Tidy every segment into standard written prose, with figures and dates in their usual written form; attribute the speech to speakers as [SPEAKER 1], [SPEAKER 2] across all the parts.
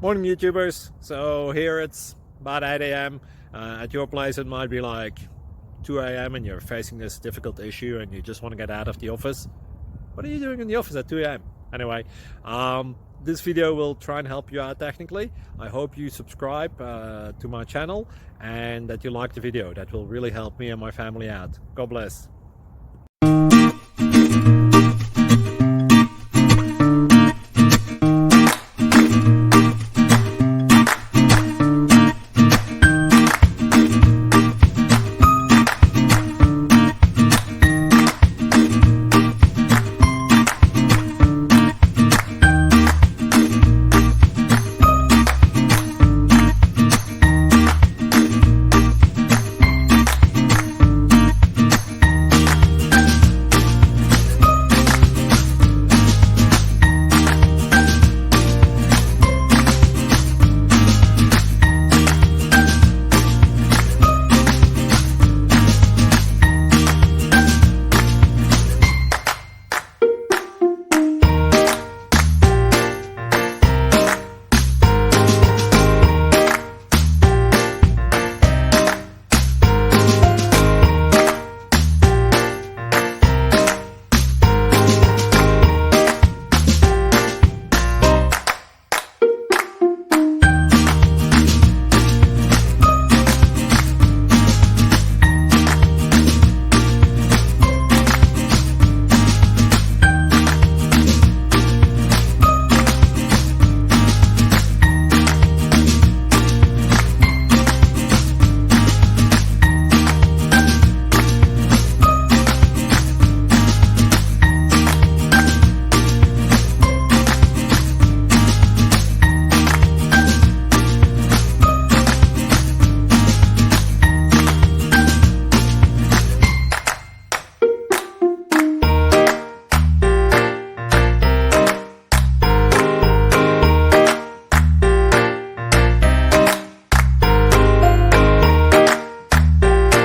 [SPEAKER 1] Morning YouTubers. So here it's about 8 a.m. At your place it might be like 2 a.m. and you're facing this difficult issue and you just want to get out of the office. What are you doing in the office at 2 a.m.? Anyway, this video will try and help you out technically. I hope you subscribe to my channel and that you like the video. That will really help me and my family out. God bless.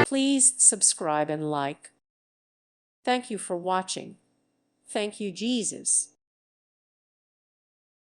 [SPEAKER 2] Please subscribe and like. Thank you for watching. Thank you, Jesus.